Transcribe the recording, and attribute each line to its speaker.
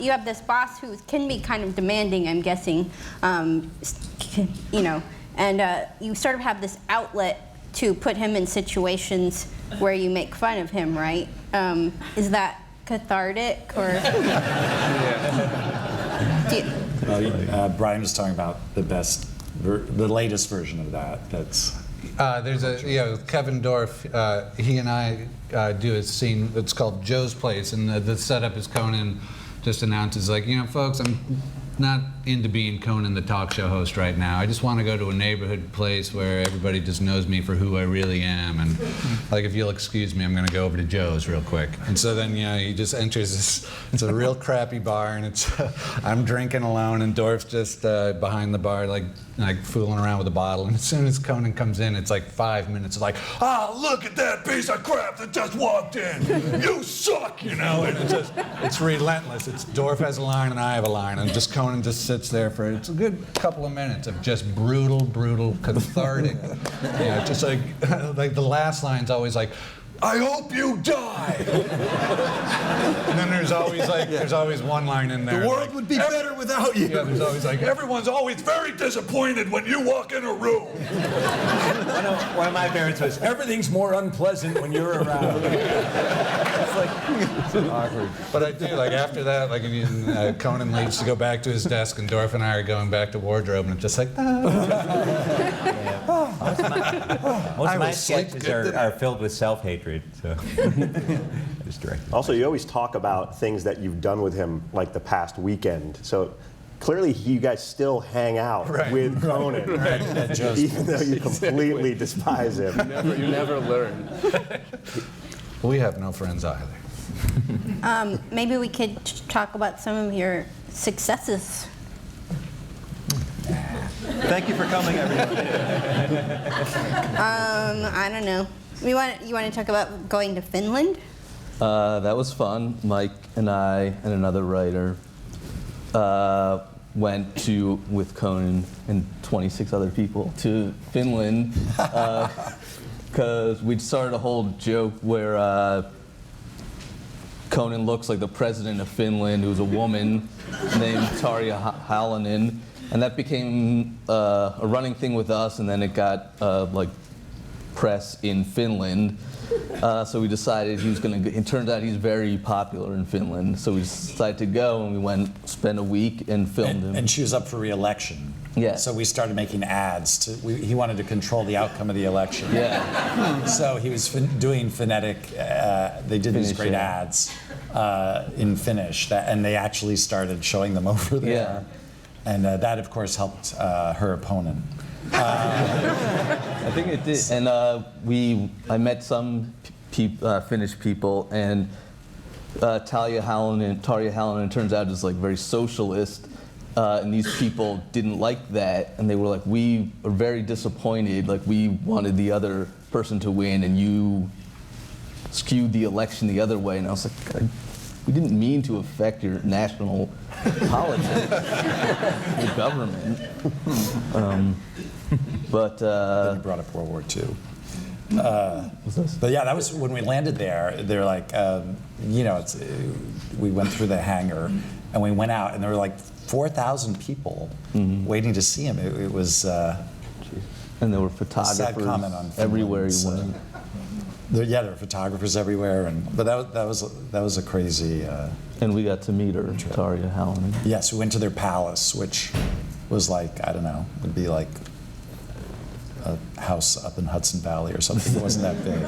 Speaker 1: you have this boss who can be kind of demanding, I'm guessing, you know, and you sort of have this outlet to put him in situations where you make fun of him, right? Is that cathartic, or?
Speaker 2: Brian was talking about the latest version of that. That's
Speaker 3: there's a Kevin Dorff. He and I do a scene that's called Joe's Place, and the setup is Conan just announces, like, folks, I'm not into being Conan the talk show host right now. I just want to go to a neighborhood place where everybody just knows me for who I really am, and like, if you'll excuse me, I'm going to go over to Joe's real quick. And so then he just enters this. It's a real crappy bar, and it's I'm drinking alone, and Dorff's just behind the bar, like fooling around with a bottle. And as soon as Conan comes in, it's like 5 minutes of like, look at that piece of crap that just walked in. You suck, and it's relentless. It's Dorff has a line and I have a line, and just Conan just sits there for it's a good couple of minutes of just brutal, cathartic. Just like the last line's always like, I hope you die. And then there's always one line in there.
Speaker 4: The world would be better without you.
Speaker 3: Yeah, there's always like, everyone's always very disappointed when you walk in a room.
Speaker 4: One of my favorites was, everything's more unpleasant when you're around. It's like, it's awkward.
Speaker 3: But I do, after that, Conan leaves to go back to his desk, and Dorff and I are going back to wardrobe, and it's just like,
Speaker 5: Most of my sketches are filled with self-hatred. So.
Speaker 6: Also, you always talk about things that you've done with him, like the past weekend. So clearly, you guys still hang out with Conan, even though you completely despise him.
Speaker 4: You never learn.
Speaker 3: We have no friends either.
Speaker 1: Maybe we could talk about some of your successes.
Speaker 5: Thank you for coming, everyone.
Speaker 1: I don't know. You want to talk about going to Finland?
Speaker 7: That was fun. Mike and I and another writer went with Conan and 26 other people to Finland because we'd started a whole joke where Conan looks like the president of Finland, who's a woman named Tarja Halonen. And that became a running thing with us, and then it got press in Finland. So we decided he was going to. It turns out he's very popular in Finland. So we decided to go, and we went spend a week and filmed him.
Speaker 2: And she was up for re-election.
Speaker 7: Yeah.
Speaker 2: So we started making ads. He wanted to control the outcome of the election.
Speaker 7: Yeah.
Speaker 2: So he was doing phonetic. They did these great ads in Finnish, and they actually started showing them over there.
Speaker 7: Yeah.
Speaker 2: And that, of course, helped her opponent.
Speaker 7: I think it did. And I met some Finnish people, and Tarja Halonen turns out is very socialist. And these people didn't like that, and they were like, we are very disappointed. We wanted the other person to win, and you skewed the election the other way. And I was like, we didn't mean to affect your national politics, your government. But
Speaker 2: then you brought up World War II. But yeah, that was when we landed there. They're like, we went through the hangar, and we went out, and there were 4,000 people waiting to see him. It was.
Speaker 7: And there were photographers everywhere you went.
Speaker 2: There were photographers everywhere, but that was a crazy.
Speaker 7: And we got to meet her, Tarja Halonen.
Speaker 2: Yes, we went to their palace, which was I don't know, would be like a house up in Hudson Valley or something. It wasn't that big.